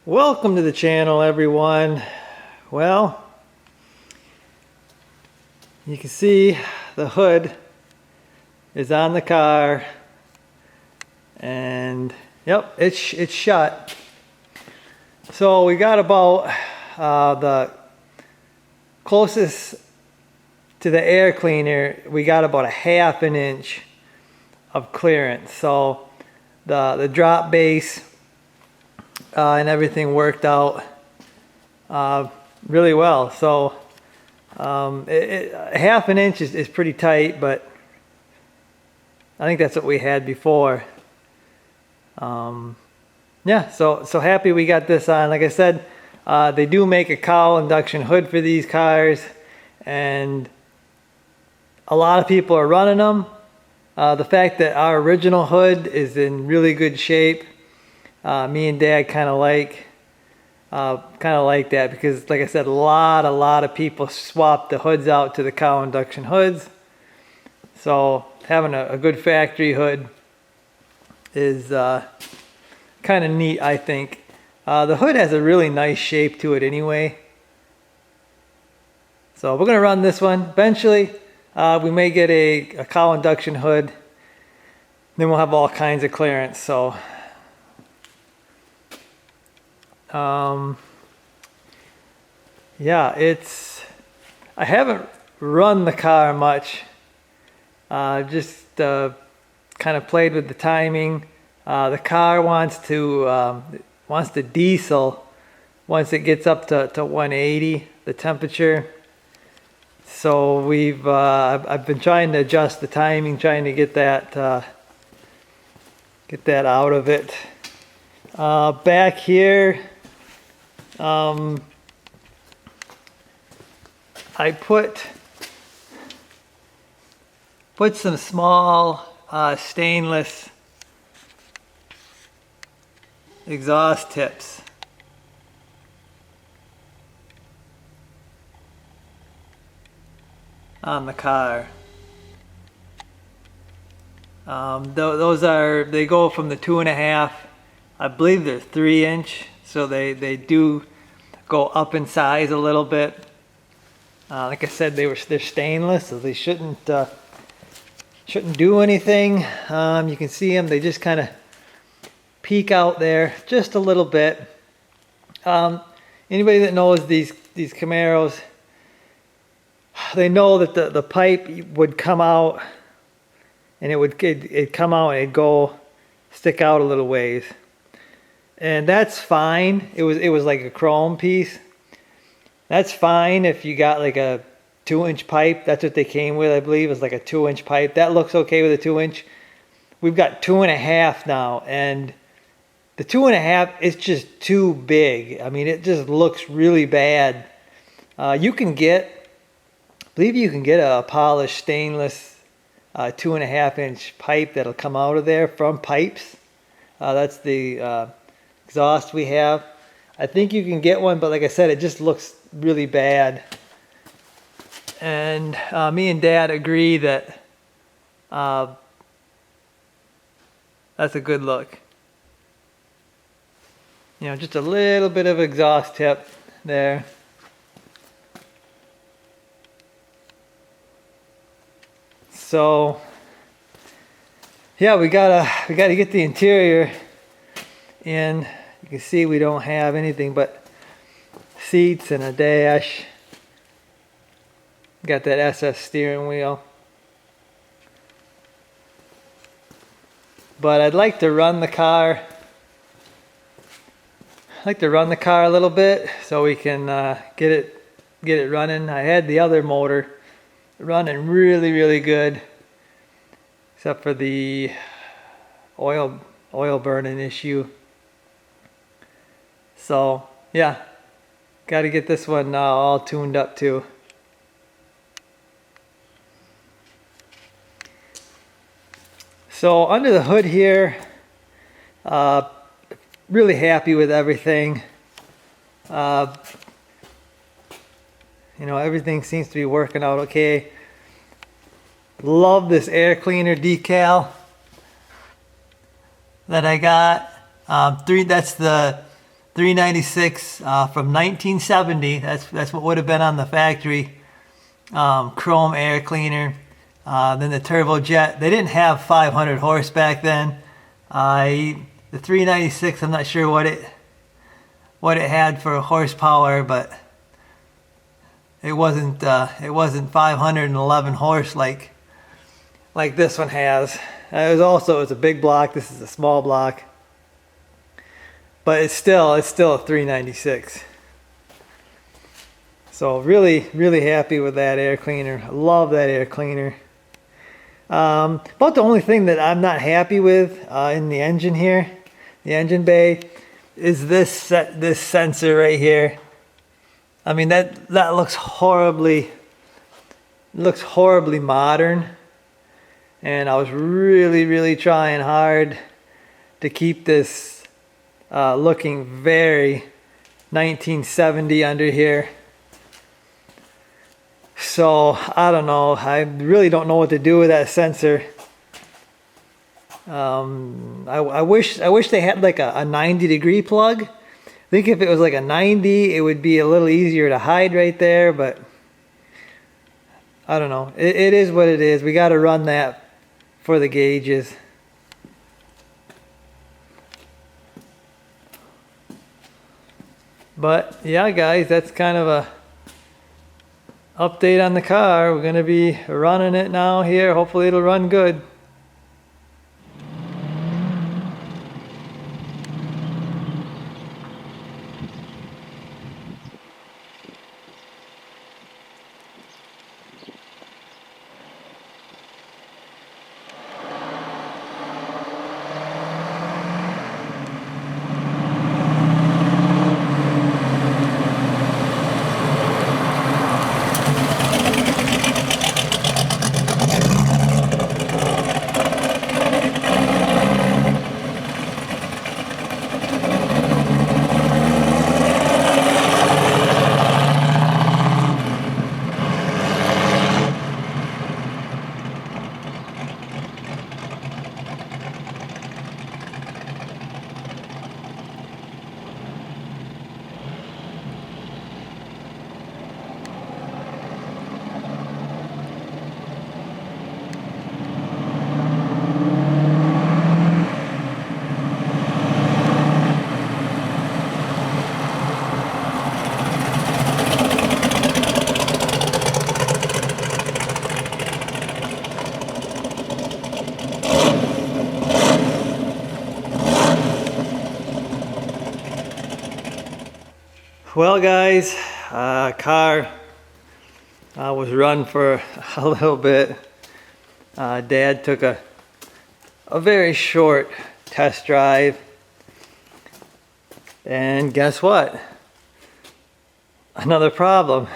Welcome to the channel, everyone. Well, you can see the hood is on the car, and yep, it's shut. So we got about the closest to the air cleaner, we got about a ½ an inch of clearance. So the drop base and everything worked out really well. So ½ an inch is pretty tight, but I think that's what we had before. Yeah, so happy we got this on. Like I said, they do make a cowl induction hood for these cars, and a lot of people are running them. The fact that our original hood is in really good shape, me and Dad kind of like that, because like I said, a lot of people swap the hoods out to the cowl induction hoods. So having a good factory hood is kind of neat, I think. The hood has a really nice shape to it anyway. So we're gonna run this one. Eventually we may get a cowl induction hood, then we'll have all kinds of clearance. So yeah, I haven't run the car much, just kind of played with the timing. The car wants to diesel once it gets up to 180, the temperature. So I've been trying to adjust the timing, trying to get that out of it. Back here, I put some small stainless exhaust tips. On the car. They go from the 2.5, I believe they're 3-inch, so they do go up in size a little bit. Like I said, they're stainless, so they shouldn't do anything. You can see them; they just kind of peek out there just a little bit. Anybody that knows these Camaros, they know that the pipe would come out, and it'd come out and it'd stick out a little ways, and that's fine. It was like a chrome piece. That's fine if you got like a 2-inch pipe. That's what they came with, I believe. It's like a 2-inch pipe. That looks okay with a 2-inch. We've got 2.5 now, and the 2.5 is just too big. I mean, it just looks really bad. I believe you can get a polished stainless 2.5-inch pipe that'll come out of there from Pipes. That's the exhaust we have. I think you can get one, but like I said, it just looks really bad. And me and Dad agree that that's a good look. You know, just a little bit of exhaust tip there. So yeah, we gotta get the interior in. You can see we don't have anything but seats and a dash. Got that SS steering wheel. But I'd like to run the car. I'd like to run the car a little bit so we can get it running. I had the other motor running really good, except for the oil burning issue. So yeah, got to get this one all tuned up too. So under the hood here, really happy with everything. You know, everything seems to be working out okay. Love this air cleaner decal that I got. That's the 396 from 1970. That's what would have been on the factory. Chrome air cleaner. Then the turbojet. They didn't have 500 horse back then. The 396. I'm not sure what it had for horsepower, but it wasn't 511 horse like this one has. It's a big block. This is a small block, but it's still a 396. So really happy with that air cleaner. I love that air cleaner. About the only thing that I'm not happy with in the engine here, the engine bay, is this sensor right here. I mean, that looks horribly modern, and I was really trying hard to keep this looking very 1970 under here. So I don't know. I really don't know what to do with that sensor. I wish they had like a 90-degree plug. I think if it was like a 90, it would be a little easier to hide right there, but I don't know. It is what it is. We got to run that for the gauges. But yeah, guys, that's kind of a update on the car. We're going to be running it now here. Hopefully it'll run good. Well, guys, car was run for a little bit. Dad took a very short test drive, and guess what? Another problem.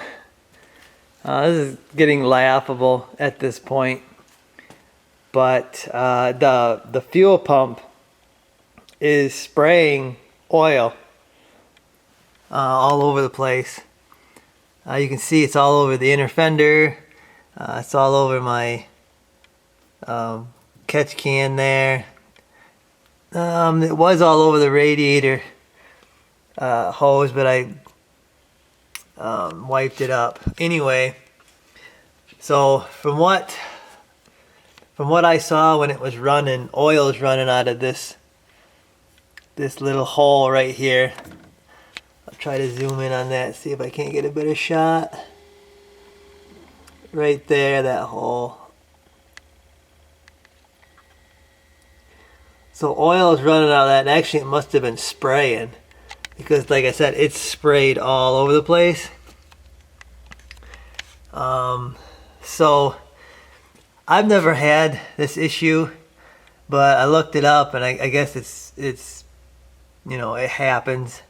This is getting laughable at this point, but the fuel pump is spraying oil all over the place. You can see it's all over the inner fender. It's all over my catch can there. It was all over the radiator hose, but I wiped it up. Anyway, so from what I saw when it was running, oil is running out of this little hole right here. I'll try to zoom in on that, see if I can't get a better shot. Right there, that hole. So oil is running out of that, and actually it must have been spraying, because like I said, it's sprayed all over the place. So I've never had this issue, but I looked it up, and I guess it's you know, it happens.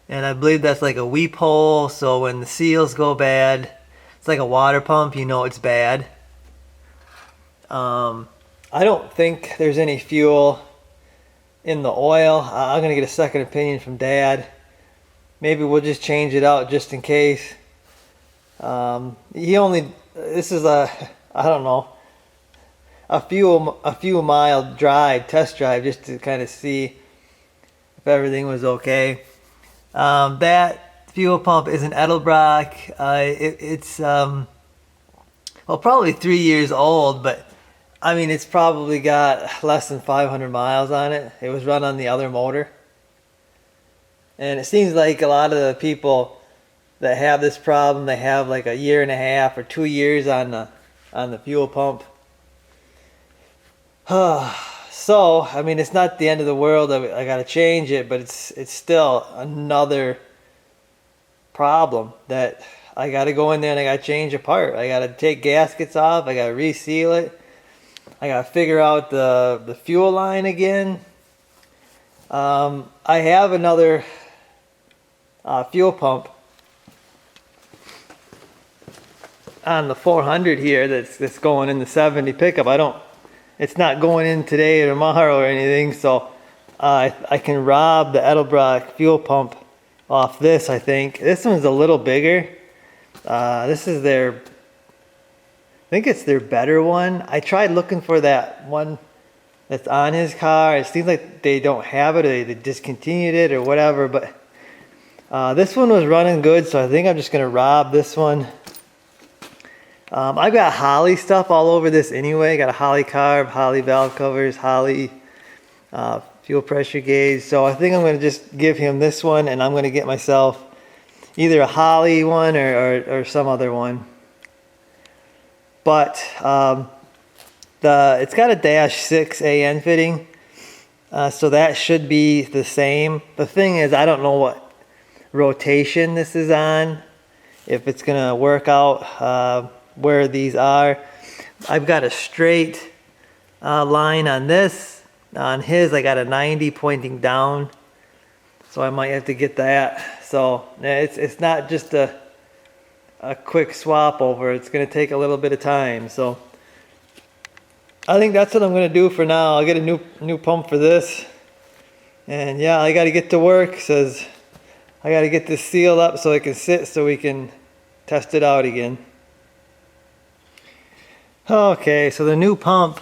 And I believe that's like a weep hole, so when the seals go bad, it's like a water pump, you know it's bad. I don't think there's any fuel in the oil. I'm gonna get a second opinion from Dad. Maybe we'll just change it out just in case. This is I don't know, a few mile drive, test drive, just to kind of see if everything was okay. That fuel pump is an Edelbrock. It's well, probably 3 years old, but I mean, it's probably got less than 500 miles on it. It was run on the other motor. And it seems like a lot of the people that have this problem, they have like a year and a half or 2 years on the fuel pump. So, I mean, it's not the end of the world. I got to change it, but it's still another problem that I got to go in there and I got to change a part. I got to take gaskets off. I got to reseal it. I got to figure out the fuel line again. I have another fuel pump on the 400 here that's going in the 70 pickup. It's not going in today or tomorrow or anything, so I can rob the Edelbrock fuel pump off this, I think. This one's a little bigger. This is I think it's their better one. I tried looking for that one that's on his car. It seems like they don't have it, or they discontinued it or whatever, but this one was running good, so I think I'm just gonna rob this one. I've got Holley stuff all over this anyway. Got a Holley carb, Holley valve covers, Holley fuel pressure gauge. So I think I'm going to just give him this one, and I'm going to get myself either a Holley one or some other one. But it's got a -6 AN fitting, so that should be the same. The thing is, I don't know what rotation this is on, if it's going to work out where these are. I've got a straight line on this. On his, I got a 90 pointing down, so I might have to get that. So it's not just a quick swap over. It's going to take a little bit of time. So I think that's what I'm going to do for now. I'll get a new pump for this, and yeah, I got to get to work. Says I got to get this sealed up so it can sit, so we can test it out again. Okay, so the new pump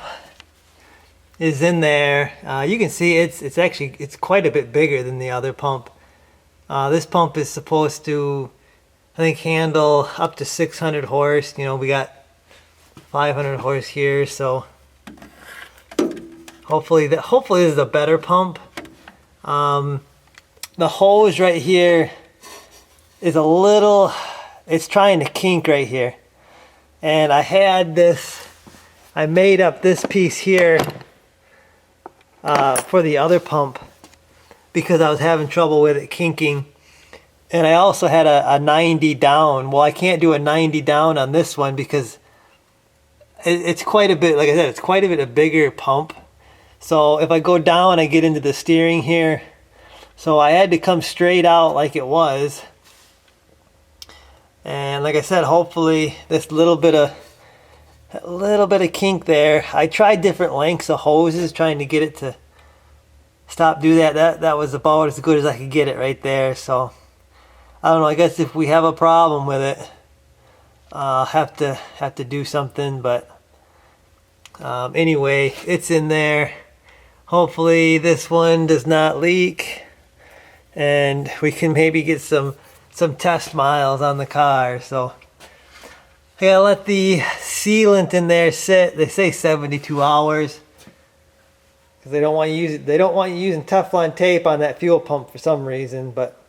is in there. You can see it's quite a bit bigger than the other pump. This pump is supposed to, I think, handle up to 600 horse. You know, we got 500 horse here, so hopefully this is a better pump. The hose right here is it's trying to kink right here. And I made up this piece here for the other pump because I was having trouble with it kinking. And I also had a 90 down. Well, I can't do a 90 down on this one because it's quite a bit, like I said, it's quite a bit a bigger pump. So if I go down, I get into the steering here. So I had to come straight out like it was. And like I said, hopefully this little bit of kink there. I tried different lengths of hoses trying to get it to stop do that. That was about as good as I could get it right there. So I don't know, I guess if we have a problem with it, I'll have to do something, but anyway, it's in there. Hopefully this one does not leak, and we can maybe get some test miles on the car. So I gotta let the sealant in there sit. They say 72 hours because they don't want you using Teflon tape on that fuel pump for some reason. But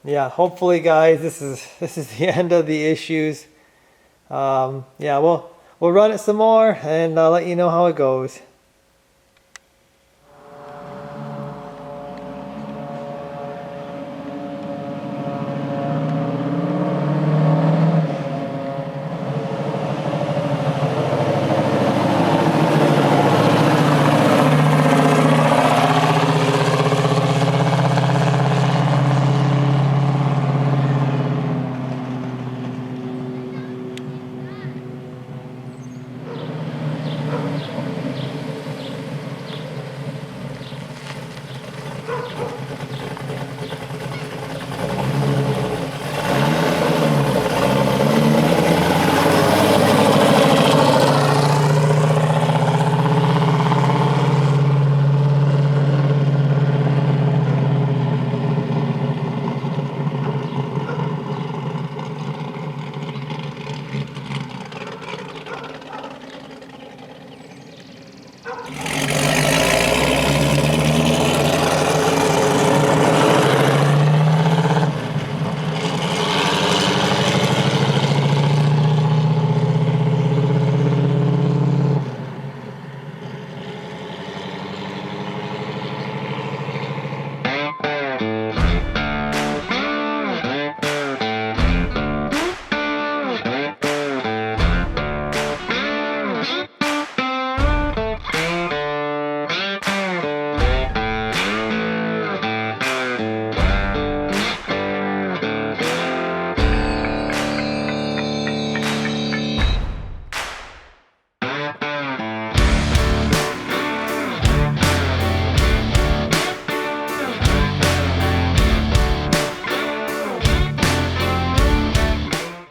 yeah, hopefully, guys, this is the end of the issues. Yeah, we'll run it some more, and I'll let you know how it goes.